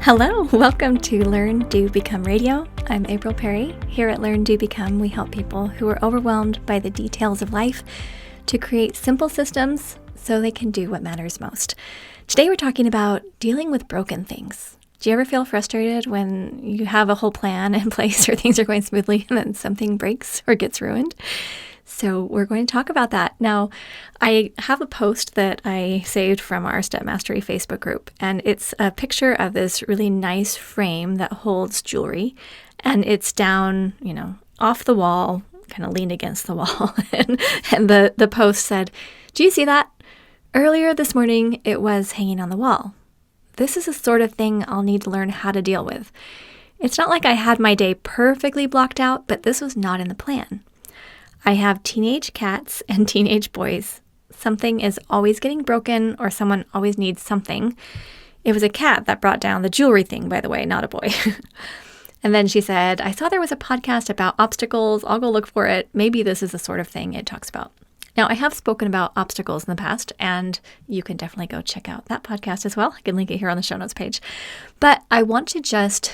Hello, welcome to Learn, Do, Become Radio. I'm April Perry. Here at Learn, Do, Become, we help people who are overwhelmed by the details of life to create simple systems so they can do what matters most. Today we're talking about dealing with broken things. Do you ever feel frustrated when you have a whole plan in place or things are going smoothly and then something breaks or gets ruined? So we're going to talk about that. Now, I have a post that I saved from our Step Mastery Facebook group, and it's a picture of this really nice frame that holds jewelry, and it's down, off the wall, kind of leaned against the wall. and the post said, "Do you see that? Earlier this morning, it was hanging on the wall. This is the sort of thing I'll need to learn how to deal with. It's not like I had my day perfectly blocked out, but this was not in the plan. I have teenage cats and teenage boys. Something is always getting broken or someone always needs something. It was a cat that brought down the jewelry thing, by the way, not a boy." And then she said, "I saw there was a podcast about obstacles. I'll go look for it. Maybe this is the sort of thing it talks about." Now, I have spoken about obstacles in the past, and you can definitely go check out that podcast as well. I can link it here on the show notes page. But I want to just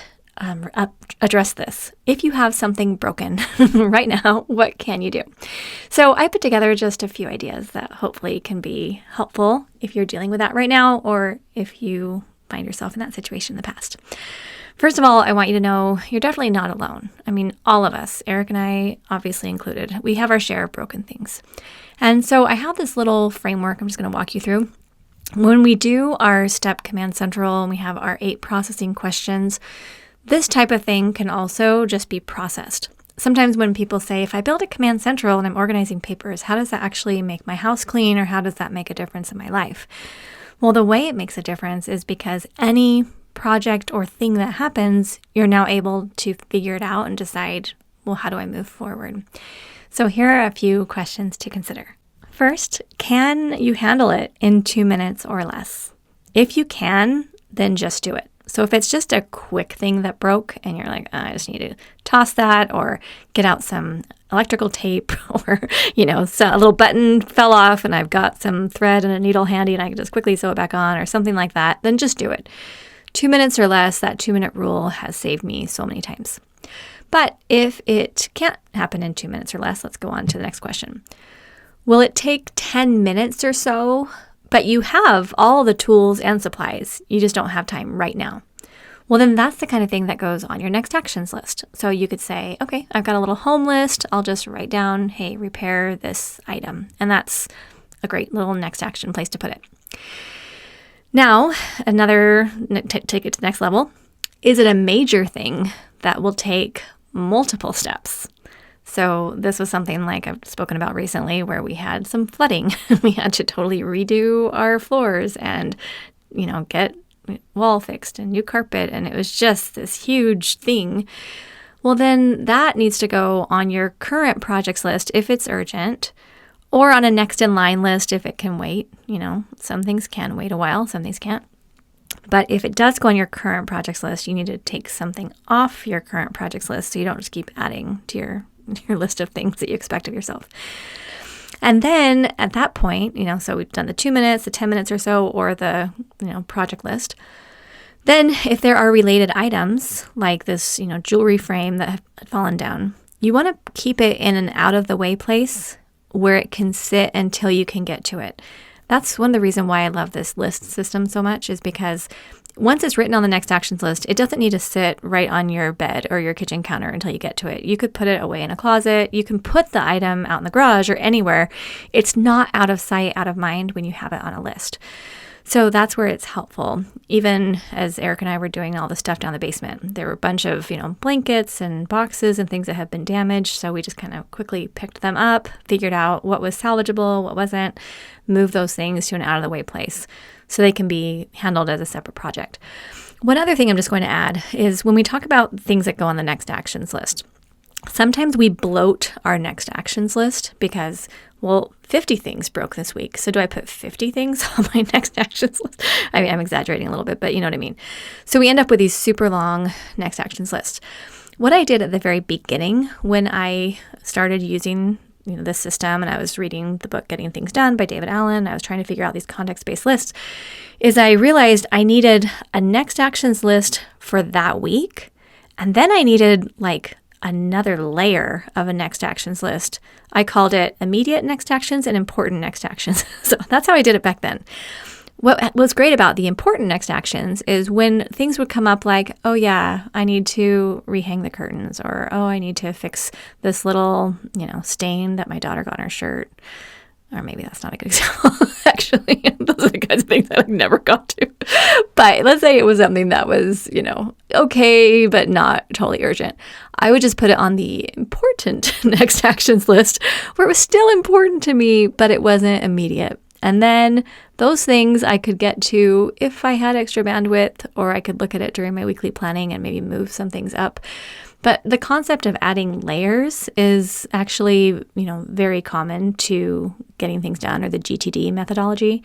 address this. If you have something broken right now, what can you do? So I put together just a few ideas that hopefully can be helpful if you're dealing with that right now, or if you find yourself in that situation in the past. First of all, I want you to know you're definitely not alone. I mean, all of us, Eric and I obviously included, we have our share of broken things. And so I have this little framework I'm just going to walk you through. When we do our STEP Command Central and we have our 8 processing questions, this type of thing can also just be processed. Sometimes when people say, if I build a Command Central and I'm organizing papers, how does that actually make my house clean, or how does that make a difference in my life? Well, the way it makes a difference is because any project or thing that happens, you're now able to figure it out and decide, well, how do I move forward? So here are a few questions to consider. First, can you handle it in 2 minutes or less? If you can, then just do it. So if it's just a quick thing that broke and you're like, I just need to toss that, or get out some electrical tape, or, so a little button fell off and I've got some thread and a needle handy and I can just quickly sew it back on, or something like that, then just do it. 2 minutes or less, that 2-minute rule has saved me so many times. But if it can't happen in 2 minutes or less, let's go on to the next question. Will it take 10 minutes or so? But you have all the tools and supplies. You just don't have time right now. Well, then that's the kind of thing that goes on your next actions list. So you could say, okay, I've got a little home list. I'll just write down, hey, repair this item. And that's a great little next action place to put it. Now, take it to the next level. Is it a major thing that will take multiple steps? So this was something like I've spoken about recently, where we had some flooding. We had to totally redo our floors and, get wall fixed and new carpet. And it was just this huge thing. Well, then that needs to go on your current projects list if it's urgent, or on a next in line list if it can wait. Some things can wait a while, some things can't. But if it does go on your current projects list, you need to take something off your current projects list so you don't just keep adding to your list of things that you expect of yourself. And then at that point, so we've done the 2 minutes, the 10 minutes or so, or the, project list. Then if there are related items like this, jewelry frame that have fallen down, you want to keep it in an out of the way place where it can sit until you can get to it. That's one of the reasons why I love this list system so much, is because once it's written on the next actions list, it doesn't need to sit right on your bed or your kitchen counter until you get to it. You could put it away in a closet. You can put the item out in the garage or anywhere. It's not out of sight, out of mind when you have it on a list. So that's where it's helpful. Even as Eric and I were doing all the stuff down the basement, there were a bunch of, blankets and boxes and things that had been damaged. So we just kind of quickly picked them up, figured out what was salvageable, what wasn't, moved those things to an out of the way place so they can be handled as a separate project. One other thing I'm just going to add is when we talk about things that go on the next actions list, sometimes we bloat our next actions list because, 50 things broke this week. So do I put 50 things on my next actions list? I mean, I'm exaggerating a little bit, but you know what I mean. So we end up with these super long next actions lists. What I did at the very beginning when I started using this system, and I was reading the book Getting Things Done by David Allen. I was trying to figure out these context-based lists, is I realized I needed a next actions list for that week. And then I needed like another layer of a next actions list. I called it immediate next actions and important next actions. So that's how I did it back then. What was great about the important next actions is when things would come up like, oh yeah, I need to rehang the curtains, or oh, I need to fix this little, stain that my daughter got on her shirt. Or maybe that's not a good example, actually. Those are the kinds of things I never got to. But let's say it was something that was, okay, but not totally urgent. I would just put it on the important next actions list where it was still important to me, but it wasn't immediate. And then those things I could get to if I had extra bandwidth, or I could look at it during my weekly planning and maybe move some ththings up. But the concept of adding layers is actually, very common to getting things done, or the GTD methodology,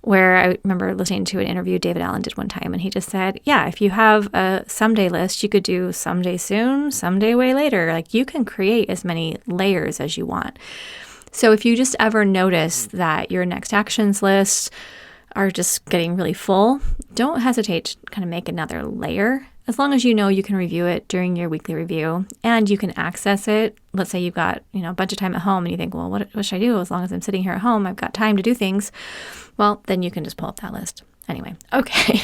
where I remember listening to an interview David Allen did one time, and he just said, yeah, if you have a someday list, you could do someday soon, someday way later. Like, you can create as many layers as you want. So if you just ever notice that your next actions lists are just getting really full, don't hesitate to kind of make another layer, as long as you know you can review it during your weekly review and you can access it. Let's say you've got, a bunch of time at home and you think, well, what should I do? As long as I'm sitting here at home, I've got time to do things. Well, then you can just pull up that list. Anyway, okay.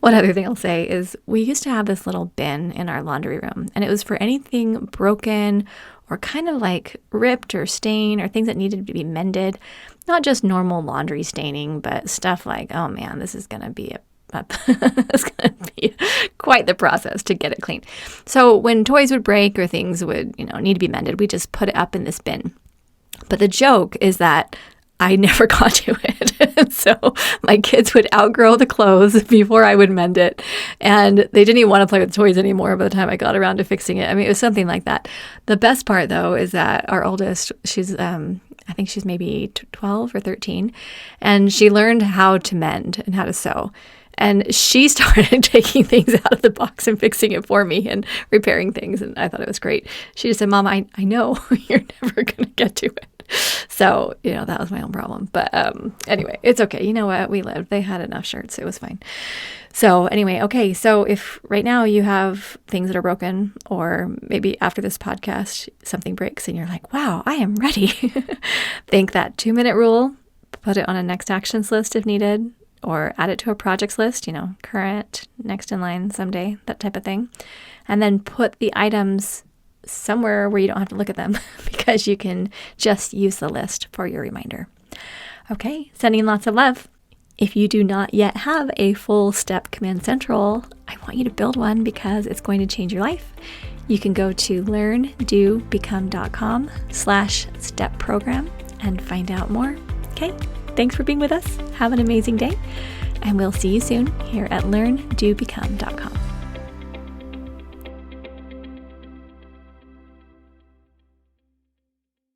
One other thing I'll say is we used to have this little bin in our laundry room, and it was for anything broken or kind of like ripped or stained or things that needed to be mended. Not just normal laundry staining, but stuff like, oh man, this is going to be it's going to be quite the process to get it clean. So when toys would break or things would, need to be mended, we just put it up in this bin. But the joke is that I never got to it. So my kids would outgrow the clothes before I would mend it. And they didn't even want to play with toys anymore by the time I got around to fixing it. I mean, it was something like that. The best part, though, is that our oldest, she's, I think she's maybe 12 or 13, and she learned how to mend and how to sew. And she started taking things out of the box and fixing it for me and repairing things. And I thought it was great. She just said, Mom, I know you're never going to get to it. So, that was my own problem. But anyway, it's okay. You know what? We lived. They had enough shirts. It was fine. So anyway, okay. So if right now you have things that are broken, or maybe after this podcast, something breaks and you're like, wow, I am ready. Think that 2-minute rule, put it on a next actions list if needed, or add it to a projects list, current, next in line, someday, that type of thing. And then put the items somewhere where you don't have to look at them because you can just use the list for your reminder. Okay, sending lots of love. If you do not yet have a full step Command Central, I want you to build one because it's going to change your life. You can go to learndobecome.com/step program and find out more. Okay, thanks for being with us. Have an amazing day, and we'll see you soon here at learndobecome.com.